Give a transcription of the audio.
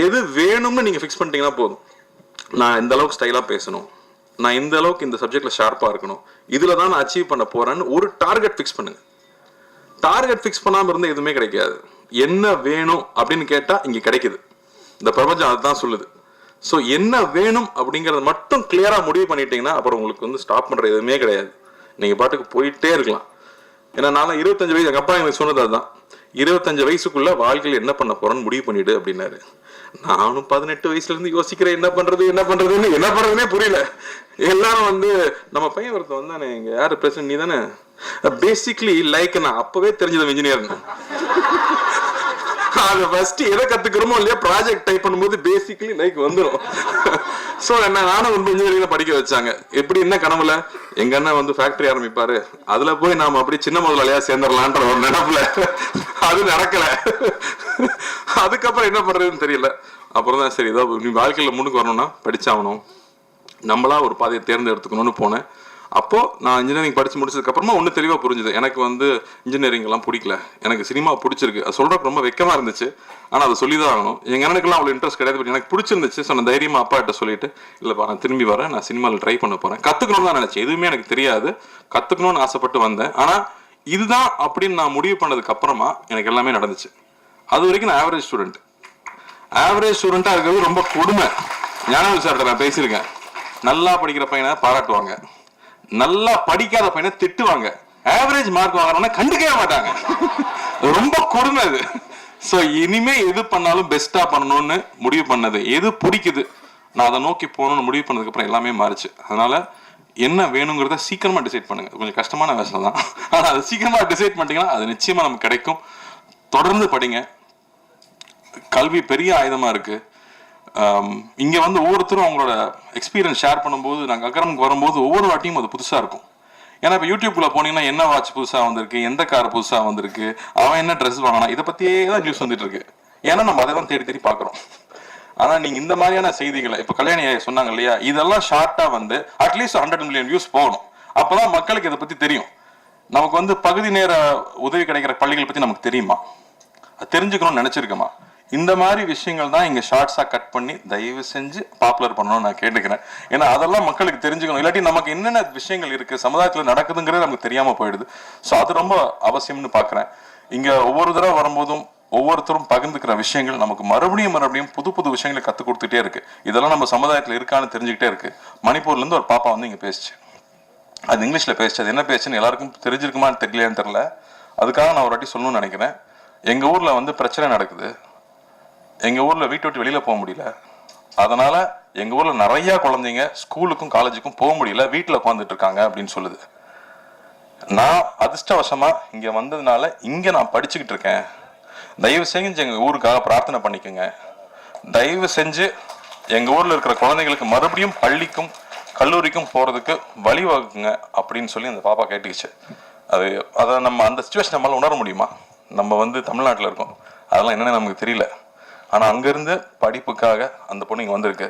எது வேணும்னு நீங்கள் ஃபிக்ஸ் பண்ணிட்டீங்கன்னா போதும். நான் இந்த அளவுக்கு ஸ்டைலாக பேசணும், நான் இந்த அளவுக்கு இந்த சப்ஜெக்டில் ஷார்ப்பாக இருக்கணும், இதில் தான் நான் அச்சீவ் பண்ண போகிறேன்னு ஒரு டார்கெட் ஃபிக்ஸ் பண்ணுங்க. டார்கெட் ஃபிக்ஸ் பண்ணாமல் இருந்தால் எதுவுமே கிடைக்காது. என்ன வேணும் அப்படின்னு கேட்டால் இங்கே கிடைக்குது. இந்த பிரபஞ்சம் அதுதான் சொல்லுது. ஸோ என்ன வேணும் அப்படிங்கிறத மட்டும் கிளியராக முடிவு பண்ணிட்டீங்கன்னா அப்புறம் உங்களுக்கு வந்து ஸ்டாப் பண்ணுற எதுவுமே கிடையாது. நீங்கள் பாட்டுக்கு போயிட்டே இருக்கலாம். ஏன்னா நான் 25 வயசு, எங்கள் அப்பா எனக்கு சொன்னது அதுதான், 25 வயசுக்குள்ள வாழ்க்கையில் என்ன பண்ண போறேன்னு முடிவு பண்ணிடு அப்படின்னாரு. நானும் 18 வயசுலேருந்து யோசிக்கிறேன் என்ன பண்ணுறதுன்னே புரியல. எல்லாரும் வந்து நம்ம பையன் ஒருத்தன் வந்தானே, இங்கே யார் பிரசிடன்ட் நீ தானே, பேசிக்லி லைக் நான் அப்பவே தெரிஞ்சது இன்ஜினியர். அது ஃபர்ஸ்ட் எதை கத்துக்கிறோமோ இல்லையா ப்ராஜெக்ட் டைப் பண்ணும்போது பேசிக்கலி லைக் வந்துடும். ஸோ என்ன நானும் வந்து இன்ஜினியரிங்ல படிக்க வச்சாங்க. எப்படி என்ன கனவுல எங்க அண்ணன் வந்து ஃபேக்டரி ஆரம்பிப்பாரு, அதுல போய் நாம அப்படி சின்ன முதலாளியா சேர்ந்துடலான்ற ஒரு நினைப்புல அது நடக்கல. அதுக்கப்புறம் என்ன பண்றதுன்னு தெரியல. அப்புறம் தான் சரி, ஏதோ நீ வாழ்க்கையில முன்னுக்கு வரணும்னா படிச்சாகணும், நம்மளா ஒரு பாதையை தேர்ந்தெடுத்துக்கணும்னு போனேன். அப்போ நான் இன்ஜினியரிங் படிச்சு முடிச்சதுக்கு அப்புறமா ஒன்று தெளிவாக புரிஞ்சுது, எனக்கு வந்து இன்ஜினியரிங் எல்லாம் பிடிக்கல, எனக்கு சினிமா பிடிச்சிருக்கு. அது சொல்றதுக்கு ரொம்ப வெக்கமா இருந்துச்சு, ஆனால் அதை சொல்லி தான் ஆகணும். எங்க அண்ணனுக்குலாம் அவ்வளோ இன்ட்ரெஸ்ட் கிடையாது, பட் எனக்கு பிடிச்சிருந்துச்சு. ஸோ நான் தைரியமா அப்பா கிட்ட சொல்லிட்டு, இல்லைப்பா நான் திரும்பி வரேன், நான் சினிமாவில் ட்ரை பண்ண போறேன், கத்துக்கணும்னு தான் நினைச்சேன். எதுவுமே எனக்கு தெரியாது, கத்துக்கணும்னு ஆசைப்பட்டு வந்தேன். ஆனா இதுதான் அப்படின்னு நான் முடிவு பண்ணதுக்கு அப்புறமா எனக்கு எல்லாமே நடந்துச்சு. அது வரைக்கும் நான் ஆவரேஜ் ஸ்டூடெண்டா இருக்கிறது ரொம்ப கொடுமை. ஞானவேல் சார்கிட்ட நான் பேசியிருக்கேன். நல்லா படிக்கிற பையனை பாராட்டுவாங்க, நல்லா படிக்காத பையனை திட்டுவாங்க, ஆவரேஜ் மார்க் வாங்குறவன கண்டுக்கவே மாட்டாங்க. ரொம்ப கொடுமை அது. ஸோ இனிமே எது பண்ணாலும் பெஸ்டா பண்ணணும்னு முடிவு பண்ணது, எது பிடிக்குது நான் அதை நோக்கி போகணும்னு முடிவு பண்ணதுக்கு அப்புறம் எல்லாமே மாறிச்சு. அதனால என்ன வேணுங்கிறத சீக்கிரமா டிசைட் பண்ணுங்க. கொஞ்சம் கஷ்டமான வேலை தான், ஆனால் அதை சீக்கிரமா டிசைட் பண்ணிட்டீங்கன்னா அது நிச்சயமா நமக்கு கிடைக்கும். தொடர்ந்து படிங்க. கல்வி பெரிய ஆயுதமா இருக்கு. இங்க வந்து ஒவ்வொருத்தரும் அவங்களோட எக்ஸ்பீரியன்ஸ் ஷேர் பண்ணும்போது, நாங்கள் அக்கரமுக்கு வரும்போது ஒவ்வொரு வாட்டியும் அது புதுசா இருக்கும். ஏன்னா இப்போ யூடியூப்ல போனீங்கன்னா என்ன வாட்ச் புதுசா வந்திருக்கு, எந்த கார் புதுசா வந்திருக்கு, அவன் என்ன ட்ரெஸ் வாங்கினா, இதை பத்தியே தான் நியூஸ் வந்துட்டு இருக்கு. ஏன்னா நம்ம அதை தான் தேடி பாக்குறோம். ஆனா நீங்க இந்த மாதிரியான செய்திகளை இப்ப கல்யாணி சொன்னாங்க இல்லையா, இதெல்லாம் ஷார்ட்டா வந்து அட்லீஸ்ட் 100 மில்லியன் வியூஸ் போகணும். அப்பதான் மக்களுக்கு இதை பத்தி தெரியும். நமக்கு வந்து பகுதி நேர உதவி கிடைக்கிற பள்ளிகள் பத்தி நமக்கு தெரியுமா, தெரிஞ்சுக்கணும்னு நினைச்சிருக்கோமா? இந்த மாதிரி விஷயங்கள் தான் இங்க ஷார்ட்ஸா கட் பண்ணி தயவு செஞ்சு பாப்புலர் பண்ணணும்னு நான் கேட்டுக்கிறேன். ஏன்னா அதெல்லாம் மக்களுக்கு தெரிஞ்சுக்கணும். இல்லாட்டி நமக்கு என்னென்ன விஷயங்கள் இருக்கு சமுதாயத்துல நடக்குதுங்கிறது நமக்கு தெரியாம போயிடுது. ஸோ அது ரொம்ப அவசியம்னு பாக்குறேன். இங்க ஒவ்வொரு தடவை வரும்போதும் ஒவ்வொருத்தரும் பகிர்ந்துக்கிற விஷயங்கள் நமக்கு மறுபடியும் புது புது விஷயங்களை கற்றுக் கொடுத்துட்டே இருக்கு. இதெல்லாம் நம்ம சமுதாயத்தில் இருக்கான்னு தெரிஞ்சுக்கிட்டே இருக்கு. மணிப்பூர்ல இருந்து ஒரு பாப்பா வந்து இங்க பேசிச்சு, அது இங்கிலீஷ்ல பேசிச்சு. அது என்ன பேச்சுன்னு எல்லாருக்கும் தெரிஞ்சிருக்குமான்னு தெரியலையான்னு தெரியல. அதுக்காக நான் ஒரு வாட்டி சொல்லணும்னு நினைக்கிறேன். எங்க ஊர்ல வந்து பிரச்சனை நடக்குது, எங்க ஊர்ல வீட்டை விட்டு வெளியில போக முடியல. அதனால எங்க ஊர்ல நிறைய குழந்தைங்க ஸ்கூலுக்கும் காலேஜுக்கும் போக முடியல, வீட்டுல உட்காந்துட்டு இருக்காங்க அப்படின்னு சொல்லுது. நான் அதிர்ஷ்டவசமா இங்க வந்ததுனால இங்க நான் படிச்சுக்கிட்டு இருக்கேன். தயவு செஞ்சு எங்க ஊருக்காக பிரார்த்தனை பண்ணிக்கோங்க. தயவு செஞ்சு எங்க ஊர்ல இருக்கிற குழந்தைங்களுக்கு மறுபடியும் பள்ளிக்கும் கல்லூரிக்கும் போறதுக்கு வழிவகுக்குங்க அப்படின்னு சொல்லி அந்த பாப்பா கேட்டுக்கிச்சு. அதை நம்ம அந்த சிச்சுவேஷன் நம்மளால உணர முடியுமா? நம்ம வந்து தமிழ்நாட்டில் இருக்கோம், அதெல்லாம் என்னன்னு நமக்கு தெரியல. ஆனா அங்கிருந்து படிப்புக்காக அந்த பொண்ணு இங்க வந்திருக்கு.